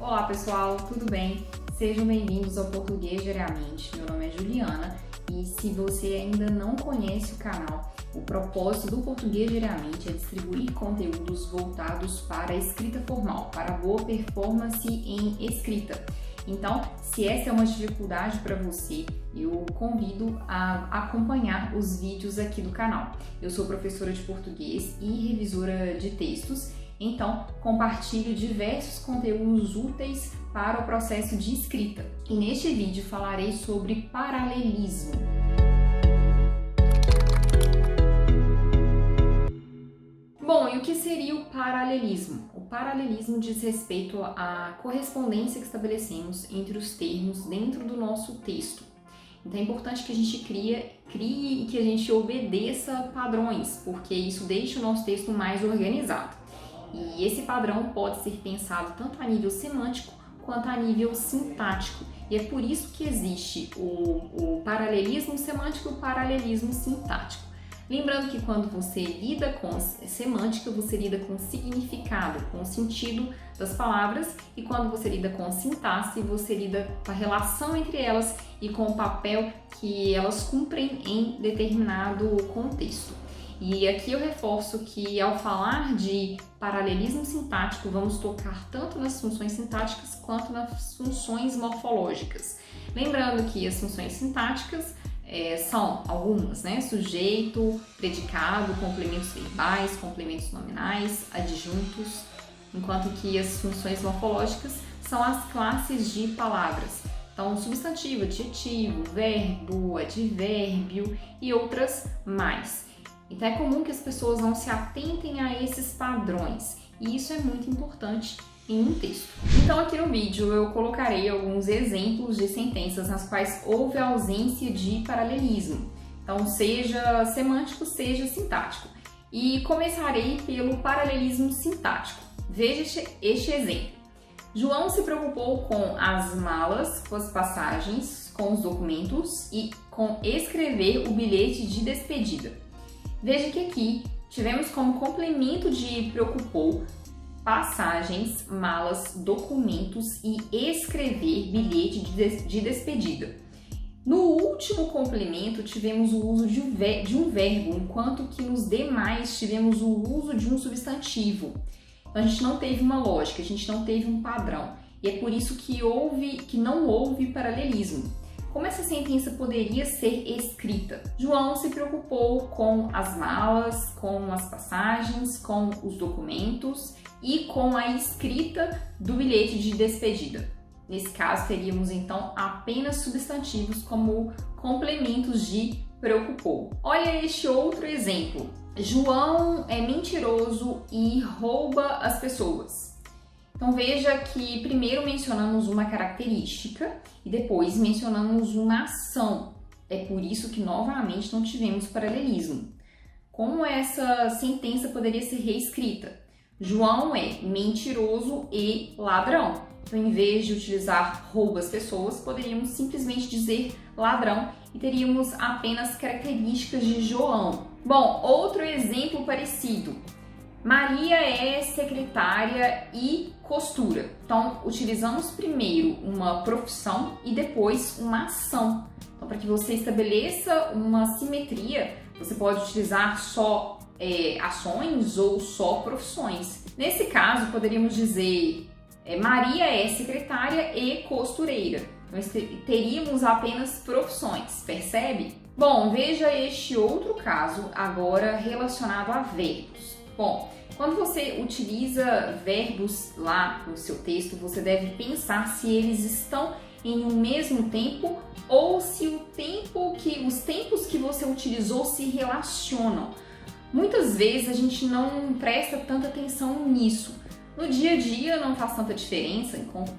Olá pessoal, tudo bem? Sejam bem-vindos ao Português Diariamente. Meu nome é Juliana e se você ainda não conhece o canal, o propósito do Português Diariamente é distribuir conteúdos voltados para a escrita formal, para boa performance em escrita. Então, se essa é uma dificuldade para você, eu convido a acompanhar os vídeos aqui do canal. Eu sou professora de português e revisora de textos, então compartilho diversos conteúdos úteis para o processo de escrita. E neste vídeo falarei sobre paralelismo. Bom, e o que seria o paralelismo? O paralelismo diz respeito à correspondência que estabelecemos entre os termos dentro do nosso texto. Então é importante que a gente crie e que a gente obedeça padrões, porque isso deixa o nosso texto mais organizado. E esse padrão pode ser pensado tanto a nível semântico quanto a nível sintático. E é por isso que existe o paralelismo semântico e o paralelismo sintático. Lembrando que quando você lida com semântica, você lida com significado, com o sentido das palavras, e quando você lida com sintaxe, você lida com a relação entre elas e com o papel que elas cumprem em determinado contexto. E aqui eu reforço que ao falar de paralelismo sintático, vamos tocar tanto nas funções sintáticas quanto nas funções morfológicas. Lembrando que as funções sintáticas são algumas, né? Sujeito, predicado, complementos verbais, complementos nominais, adjuntos, enquanto que as funções morfológicas são as classes de palavras. Então, substantivo, adjetivo, verbo, advérbio e outras mais. Então, é comum que as pessoas não se atentem a esses padrões e isso é muito importante em um texto. Então aqui no vídeo eu colocarei alguns exemplos de sentenças nas quais houve ausência de paralelismo. Então seja semântico, seja sintático. E começarei pelo paralelismo sintático. Veja este exemplo. João se preocupou com as malas, com as passagens, com os documentos e com escrever o bilhete de despedida. Veja que aqui tivemos como complemento de preocupou passagens, malas, documentos e escrever bilhete de despedida. No último complemento tivemos o uso de um verbo, enquanto que nos demais tivemos o uso de um substantivo. Então a gente não teve uma lógica, a gente não teve um padrão e é por isso que não houve paralelismo. Como essa sentença poderia ser escrita? João se preocupou com as malas, com as passagens, com os documentos e com a escrita do bilhete de despedida. Nesse caso, teríamos então apenas substantivos como complementos de preocupou. Olha este outro exemplo. João é mentiroso e rouba as pessoas. Então veja que primeiro mencionamos uma característica e depois mencionamos uma ação. É por isso que novamente não tivemos paralelismo. Como essa sentença poderia ser reescrita? João é mentiroso e ladrão. Então, em vez de utilizar rouba as pessoas, poderíamos simplesmente dizer ladrão e teríamos apenas características de João. Bom, outro exemplo parecido. Maria é secretária e costura. Então, utilizamos primeiro uma profissão e depois uma ação. Então, para que você estabeleça uma simetria, você pode utilizar só ações ou só profissões. Nesse caso, poderíamos dizer Maria é secretária e costureira. Então, teríamos apenas profissões, percebe? Bom, veja este outro caso agora relacionado a verbos. Bom, quando você utiliza verbos lá no seu texto, você deve pensar se eles estão em um mesmo tempo ou se os tempos que você utilizou se relacionam. Muitas vezes a gente não presta tanta atenção nisso. No dia a dia não faz tanta diferença,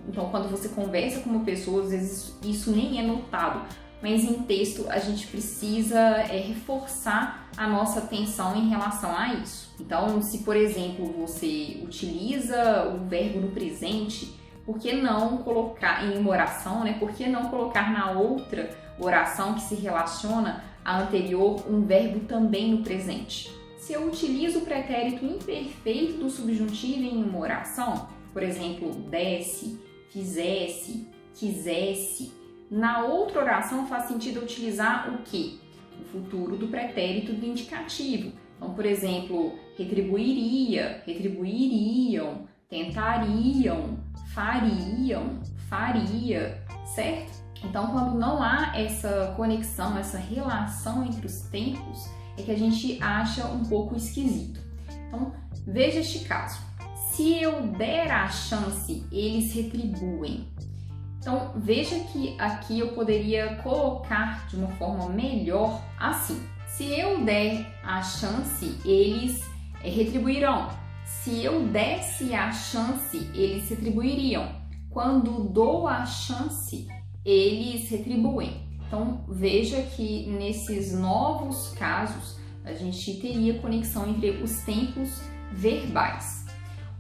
então quando você conversa com uma pessoa, às vezes isso nem é notado. Mas em texto a gente precisa reforçar a nossa atenção em relação a isso. Então, se por exemplo você utiliza o verbo no presente, por que não colocar em uma oração, né? Por que não colocar na outra oração que se relaciona à anterior um verbo também no presente? Se eu utilizo o pretérito imperfeito do subjuntivo em uma oração, por exemplo, desce, fizesse, quisesse. Na outra oração faz sentido utilizar o quê? O futuro do pretérito do indicativo. Então, por exemplo, retribuiria, retribuiriam, tentariam, fariam, faria, certo? Então, quando não há essa conexão, essa relação entre os tempos, é que a gente acha um pouco esquisito. Então, veja este caso. Se eu der a chance, eles retribuem. Então, veja que aqui eu poderia colocar de uma forma melhor assim. Se eu der a chance, eles retribuirão. Se eu desse a chance, eles retribuiriam. Quando dou a chance, eles retribuem. Então, veja que nesses novos casos, a gente teria conexão entre os tempos verbais.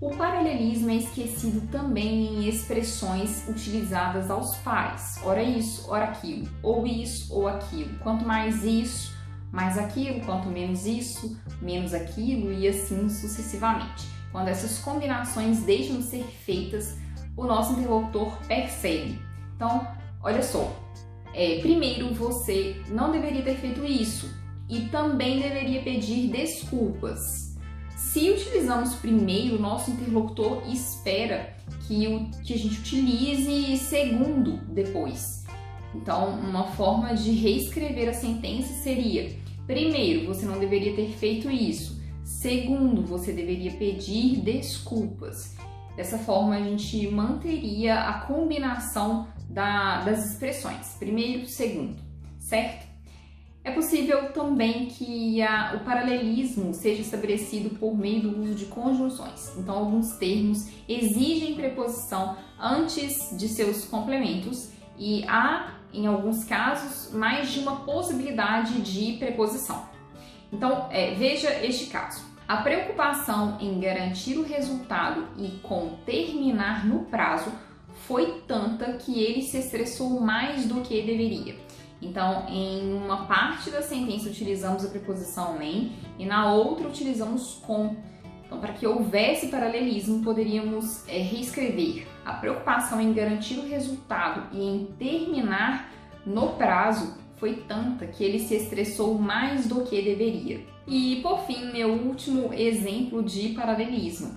O paralelismo é esquecido também em expressões utilizadas aos pares. Ora isso, ora aquilo, ou isso ou aquilo. Quanto mais isso, mais aquilo, quanto menos isso, menos aquilo e assim sucessivamente. Quando essas combinações deixam de ser feitas, o nosso interlocutor percebe. Então, olha só, primeiro você não deveria ter feito isso e também deveria pedir desculpas. Se utilizamos primeiro, o nosso interlocutor espera que a gente utilize segundo depois. Então, uma forma de reescrever a sentença seria: primeiro, você não deveria ter feito isso. Segundo, você deveria pedir desculpas. Dessa forma, a gente manteria a combinação das expressões, primeiro, segundo, certo? É possível também que o paralelismo seja estabelecido por meio do uso de conjunções. Então, alguns termos exigem preposição antes de seus complementos e há, em alguns casos, mais de uma possibilidade de preposição. Então, veja este caso. A preocupação em garantir o resultado e com terminar no prazo foi tanta que ele se estressou mais do que deveria. Então, em uma parte da sentença utilizamos a preposição em e na outra utilizamos com. Então, para que houvesse paralelismo, poderíamos reescrever: a preocupação em garantir o resultado e em terminar no prazo foi tanta que ele se estressou mais do que deveria. E, por fim, meu último exemplo de paralelismo.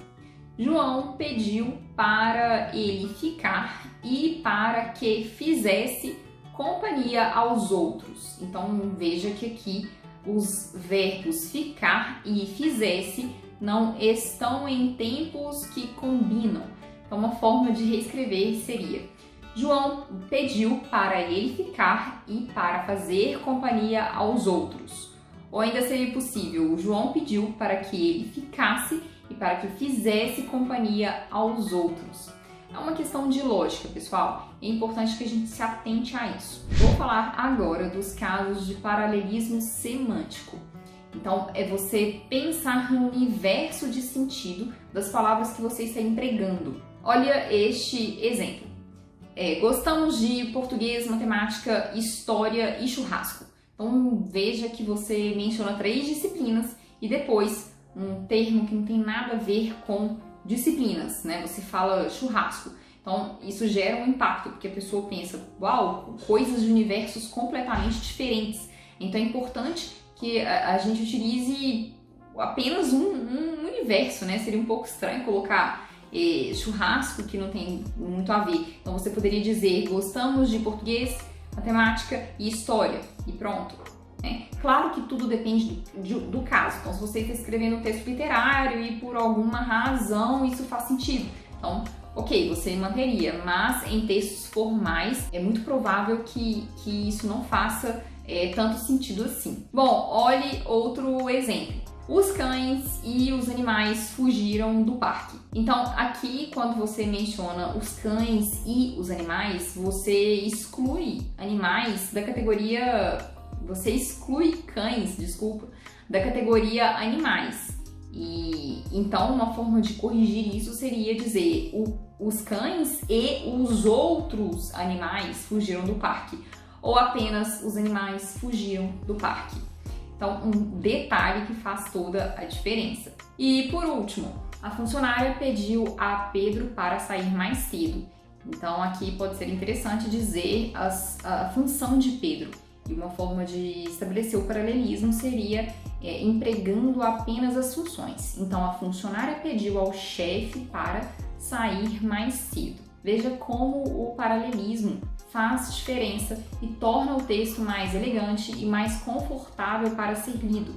João pediu para ele ficar e para que fizesse companhia aos outros. Então, veja que aqui os verbos ficar e fizesse não estão em tempos que combinam. Então, uma forma de reescrever seria: João pediu para ele ficar e para fazer companhia aos outros. Ou ainda seria possível: João pediu para que ele ficasse e para que fizesse companhia aos outros. É uma questão de lógica, pessoal. É importante que a gente se atente a isso. Vou falar agora dos casos de paralelismo semântico. Então, é você pensar no universo de sentido das palavras que você está empregando. Olha este exemplo. Gostamos de português, matemática, história e churrasco. Então, veja que você menciona 3 disciplinas e depois um termo que não tem nada a ver com disciplinas, né? Você fala churrasco. Então, isso gera um impacto, porque a pessoa pensa: uau, coisas de universos completamente diferentes. Então, é importante que a gente utilize apenas um universo, né? Seria um pouco estranho colocar churrasco, que não tem muito a ver. Então, você poderia dizer: gostamos de português, matemática e história. E pronto. Claro que tudo depende do caso. Então, se você está escrevendo um texto literário e por alguma razão isso faz sentido, então, ok, você manteria. Mas em textos formais é muito provável que isso não faça tanto sentido assim. Bom, olhe outro exemplo. Os cães e os animais fugiram do parque. Então, aqui, quando você menciona os cães e os animais, você exclui animais da categoria... Você exclui cães, da categoria animais. E então, uma forma de corrigir isso seria dizer: os cães e os outros animais fugiram do parque. Ou apenas os animais fugiram do parque. Então, um detalhe que faz toda a diferença. E por último, a funcionária pediu a Pedro para sair mais cedo Então aqui pode ser interessante dizer a função de Pedro. E uma forma de estabelecer o paralelismo seria empregando apenas as funções. Então a funcionária pediu ao chefe para sair mais cedo. Veja como o paralelismo faz diferença e torna o texto mais elegante e mais confortável para ser lido.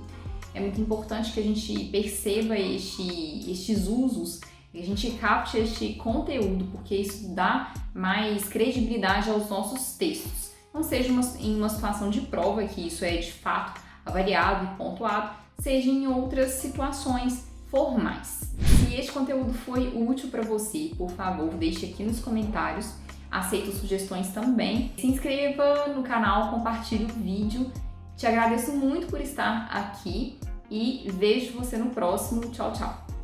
É muito importante que a gente perceba estes usos, que a gente capte este conteúdo, porque isso dá mais credibilidade aos nossos textos. Não seja em uma situação de prova, que isso é de fato avaliado e pontuado, seja em outras situações formais. Se este conteúdo foi útil para você, por favor, deixe aqui nos comentários. Aceito sugestões também. Se inscreva no canal, compartilhe o vídeo. Te agradeço muito por estar aqui e vejo você no próximo. Tchau, tchau!